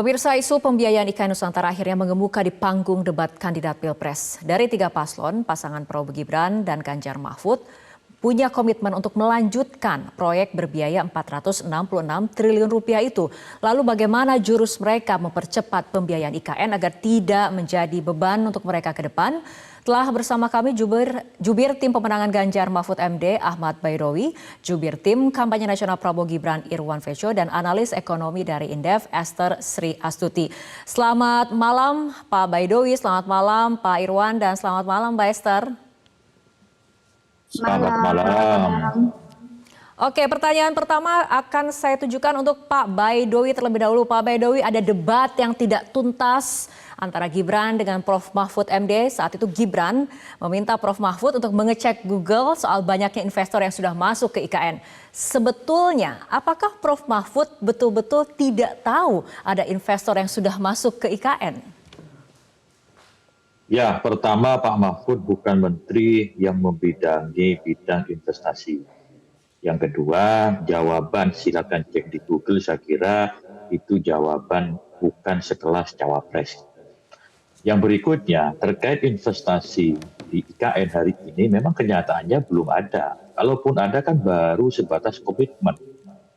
Pemirsa, isu pembiayaan IKN Nusantara akhirnya mengemuka di panggung debat kandidat Pilpres. Dari 3 paslon, pasangan Prabowo Gibran dan Ganjar Mahfud punya komitmen untuk melanjutkan proyek berbiaya 466 triliun rupiah itu. Lalu bagaimana jurus mereka mempercepat pembiayaan IKN agar tidak menjadi beban untuk mereka ke depan? Telah bersama kami jubir tim pemenangan Ganjar Mahfud MD Ahmad Baidowi, jubir tim kampanye nasional Prabowo Gibran Irwan Feco, dan analis ekonomi dari Indef Esther Sri Astuti. Selamat malam Pak Baidowi, selamat malam Pak Irwan, dan selamat malam Mbak Esther. Selamat malam. Oke, pertanyaan pertama akan saya tujukan untuk Pak Baidowi terlebih dahulu. Pak Baidowi, ada debat yang tidak tuntas antara Gibran dengan Prof. Mahfud MD. Saat itu Gibran meminta Prof. Mahfud untuk mengecek Google soal banyaknya investor yang sudah masuk ke IKN. Sebetulnya, apakah Prof. Mahfud betul-betul tidak tahu ada investor yang sudah masuk ke IKN? Ya, pertama Pak Mahfud bukan menteri yang membidangi bidang investasi. Yang kedua, jawaban silakan cek di Google, saya kira itu jawaban bukan sekelas cawapres. Yang berikutnya, terkait investasi di IKN hari ini memang kenyataannya belum ada. Kalaupun ada kan baru sebatas komitmen,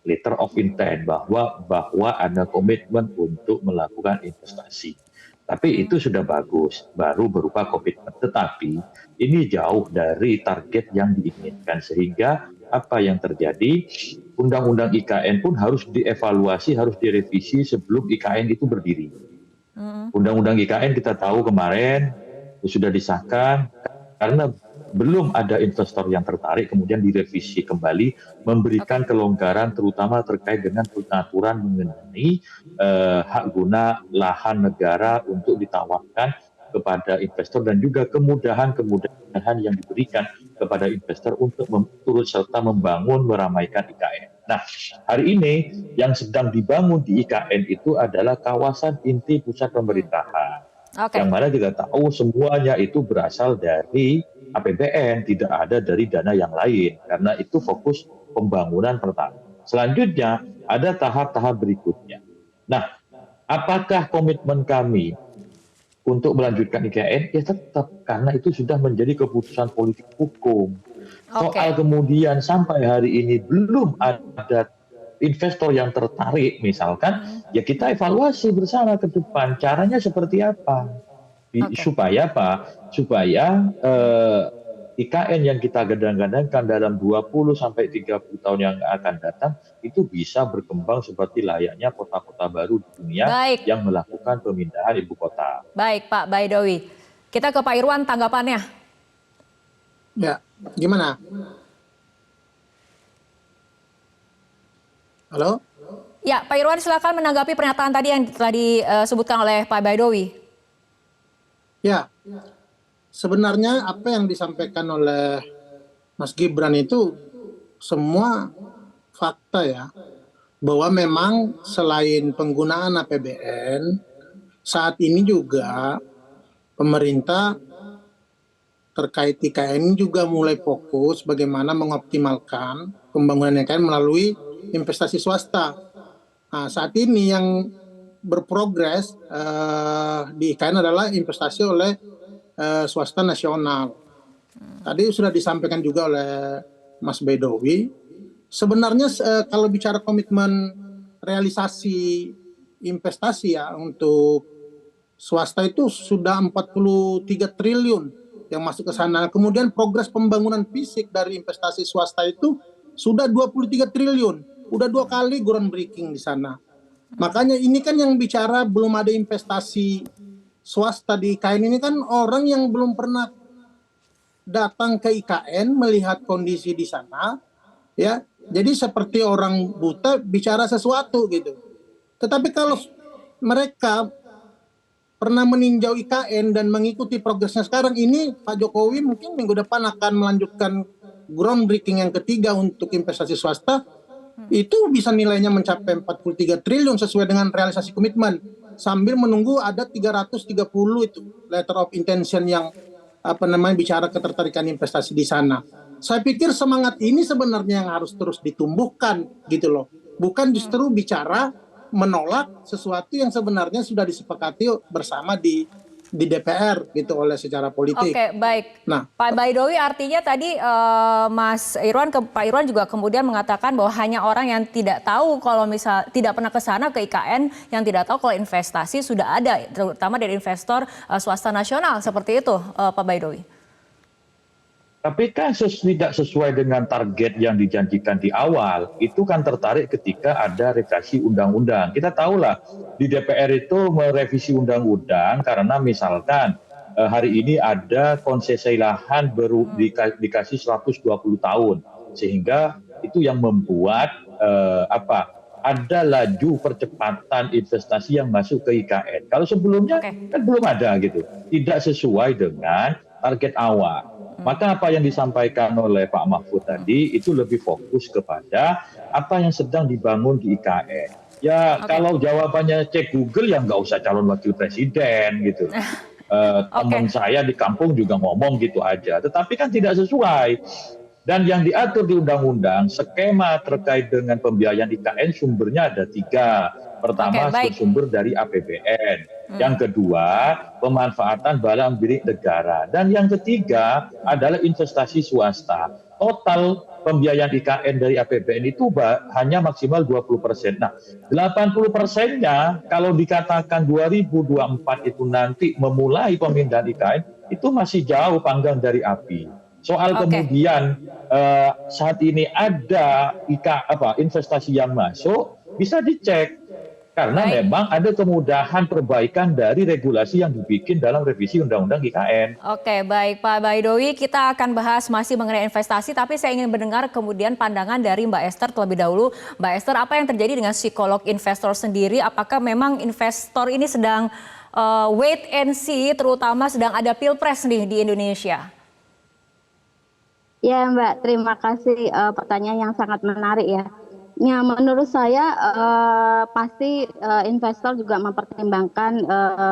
letter of intent bahwa ada komitmen untuk melakukan investasi. Tapi itu sudah bagus, baru berupa komitmen. Tetapi ini jauh dari target yang diinginkan, sehingga apa yang terjadi, undang-undang IKN pun harus dievaluasi, harus direvisi sebelum IKN itu berdiri. Undang-undang IKN kita tahu kemarin sudah disahkan, karena belum ada investor yang tertarik, kemudian direvisi kembali, memberikan kelonggaran terutama terkait dengan pengaturan mengenai hak guna lahan negara untuk ditawarkan kepada investor, dan juga kemudahan-kemudahan yang diberikan kepada investor untuk turut serta membangun, meramaikan IKN. Nah, hari ini yang sedang dibangun di IKN itu adalah kawasan inti pusat pemerintahan. Yang mana kita tahu semuanya itu berasal dari APBN, tidak ada dari dana yang lain, karena itu fokus pembangunan pertama. Selanjutnya ada tahap-tahap berikutnya. Nah, apakah komitmen kami untuk melanjutkan IKN? Ya tetap, karena itu sudah menjadi keputusan politik hukum. Soal kemudian sampai hari ini belum ada investor yang tertarik misalkan, ya kita evaluasi bersama ke depan caranya seperti apa. Supaya apa? Supaya IKN yang kita gadang-gadangkan dalam 20 sampai 30 tahun yang akan datang itu bisa berkembang seperti layaknya kota-kota baru di dunia yang melakukan pemindahan ibu kota. Baik Pak Baidowi. Kita ke Pak Irwan, tanggapannya. Ya, gimana? Halo? Ya, Pak Irwan silakan menanggapi pernyataan tadi yang telah disebutkan oleh Pak Baidowi. Ya, sebenarnya apa yang disampaikan oleh Mas Gibran itu semua fakta ya. Bahwa memang selain penggunaan APBN, saat ini juga pemerintah terkait IKN juga mulai fokus bagaimana mengoptimalkan pembangunan IKN melalui investasi swasta. Nah, saat ini yang berprogres di IKN adalah investasi oleh swasta nasional. Tadi sudah disampaikan juga oleh Mas Baidowi. Sebenarnya kalau bicara komitmen realisasi investasi ya untuk swasta itu sudah 43 triliun yang masuk ke sana. Kemudian progres pembangunan fisik dari investasi swasta itu sudah 23 triliun. Udah 2 kali groundbreaking di sana. Makanya ini kan yang bicara belum ada investasi swasta di IKN ini kan orang yang belum pernah datang ke IKN melihat kondisi di sana, ya. Jadi seperti orang buta bicara sesuatu gitu. Tetapi kalau mereka pernah meninjau IKN dan mengikuti progresnya sekarang ini, Pak Jokowi mungkin minggu depan akan melanjutkan groundbreaking yang ketiga untuk investasi swasta. Itu bisa nilainya mencapai 43 triliun sesuai dengan realisasi komitmen. Sambil menunggu ada 330 itu letter of intention yang bicara ketertarikan investasi di sana. Saya pikir semangat ini sebenarnya yang harus terus ditumbuhkan gitu loh. Bukan justru bicara menolak sesuatu yang sebenarnya sudah disepakati bersama di DPR gitu oleh secara politik. Oke, baik. Nah, Pak Baidowi, artinya tadi Mas Irwan, Pak Irwan juga kemudian mengatakan bahwa hanya orang yang tidak tahu kalau misal tidak pernah ke sana ke IKN, yang tidak tahu kalau investasi sudah ada, terutama dari investor swasta nasional, seperti itu, Pak Baidowi. Tapi kan tidak sesuai dengan target yang dijanjikan di awal. Itu kan tertarik ketika ada revisi undang-undang. Kita tahulah di DPR itu merevisi undang-undang karena misalkan hari ini ada konsesi lahan baru dikasih 120 tahun. Sehingga itu yang membuat ada laju percepatan investasi yang masuk ke IKN. Kalau sebelumnya kan belum ada gitu. Tidak sesuai dengan target awal. Maka apa yang disampaikan oleh Pak Mahfud tadi itu lebih fokus kepada apa yang sedang dibangun di IKN. Ya kalau jawabannya cek Google ya nggak usah calon wakil presiden gitu. Teman saya di kampung juga ngomong gitu aja. Tetapi kan tidak sesuai. Dan yang diatur di undang-undang, skema terkait dengan pembiayaan IKN sumbernya ada 3. Pertama, bersumber dari APBN. Yang kedua, pemanfaatan barang milik negara. Dan yang ketiga adalah investasi swasta. Total pembiayaan IKN dari APBN itu hanya maksimal 20%. Nah, 80%-nya kalau dikatakan 2024 itu nanti memulai pemindahan IKN, itu masih jauh panggang dari api. Soal kemudian saat ini ada investasi yang masuk, bisa dicek. Karena memang ada kemudahan perbaikan dari regulasi yang dibikin dalam revisi Undang-Undang IKN. Oke, baik Pak Baidowi, kita akan bahas masih mengenai investasi, tapi saya ingin mendengar kemudian pandangan dari Mbak Esther terlebih dahulu. Mbak Esther, apa yang terjadi dengan psikolog investor sendiri? Apakah memang investor ini sedang wait and see, terutama sedang ada pilpres nih di Indonesia? Ya Mbak, terima kasih pertanyaan yang sangat menarik ya. Ya, menurut saya pasti investor juga mempertimbangkan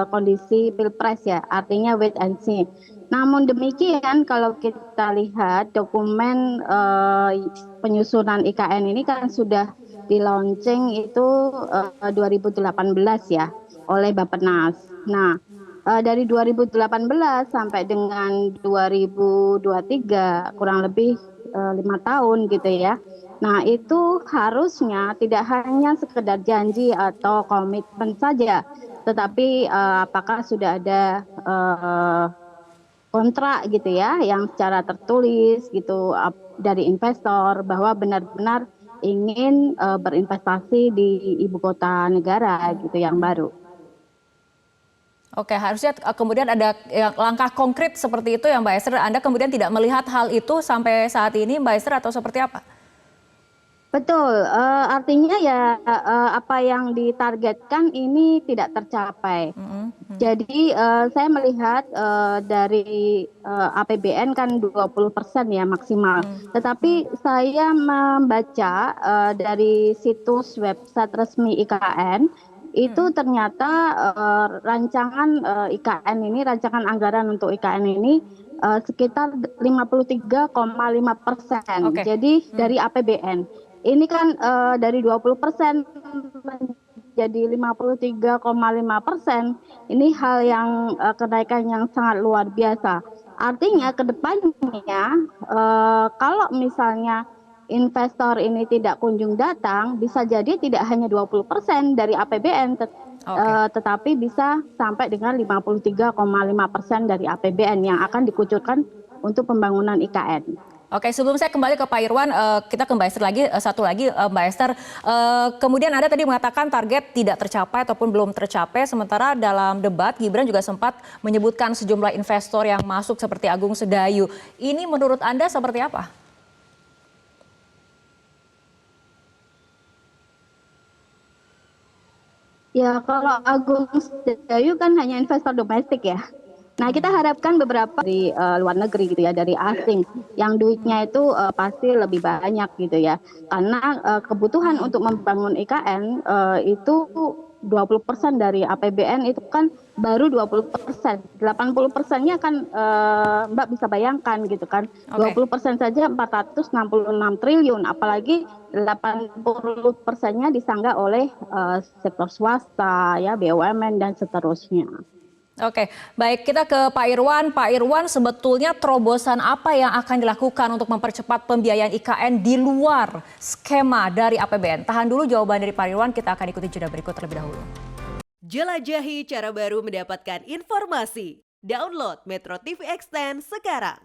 kondisi pilpres ya, artinya wait and see. Namun demikian kalau kita lihat dokumen penyusunan IKN ini kan sudah di-launching itu 2018 ya oleh Bappenas. Nah, dari 2018 sampai dengan 2023 kurang lebih 5 tahun gitu ya. Nah itu harusnya tidak hanya sekedar janji atau komitmen saja, tetapi apakah sudah ada kontrak gitu ya yang secara tertulis gitu dari investor bahwa benar-benar ingin berinvestasi di ibu kota negara gitu yang baru. Oke, harusnya kemudian ada langkah konkret seperti itu ya Mbak Esther. Anda kemudian tidak melihat hal itu sampai saat ini Mbak Esther atau seperti apa? Betul, artinya ya apa yang ditargetkan ini tidak tercapai. Jadi saya melihat dari APBN kan 20% ya maksimal. Tetapi saya membaca dari situs website resmi IKN, itu ternyata rancangan IKN ini, rancangan anggaran untuk IKN ini sekitar 53,5%. Jadi dari APBN. Ini kan dari 20% menjadi 53,5%. Ini hal yang kenaikan yang sangat luar biasa. Artinya ke depannya kalau misalnya investor ini tidak kunjung datang, bisa jadi tidak hanya 20% dari APBN, tetapi bisa sampai dengan 53,5% dari APBN yang akan dikucurkan untuk pembangunan IKN. Oke, sebelum saya kembali ke Pak Irwan, kita ke Mbak Esther lagi, satu lagi Mbak Esther. Kemudian Anda tadi mengatakan target tidak tercapai ataupun belum tercapai, sementara dalam debat Gibran juga sempat menyebutkan sejumlah investor yang masuk seperti Agung Sedayu. Ini menurut Anda seperti apa? Ya, kalau Agung Sedayu kan hanya investor domestik ya. Nah, kita harapkan beberapa dari luar negeri gitu ya, dari asing yang duitnya itu pasti lebih banyak gitu ya. Karena kebutuhan untuk membangun IKN itu 20% dari APBN itu kan baru 20%. 80%-nya kan Mbak bisa bayangkan gitu kan. Oke. 20% saja 466 triliun, apalagi 80%-nya disanggah oleh sektor swasta ya, BUMN dan seterusnya. Oke, baik, kita ke Pak Irwan. Pak Irwan, sebetulnya terobosan apa yang akan dilakukan untuk mempercepat pembiayaan IKN di luar skema dari APBN? Tahan dulu jawaban dari Pak Irwan, kita akan ikuti jeda berikut terlebih dahulu. Jelajahi cara baru mendapatkan informasi. Download Metro TV Extend sekarang.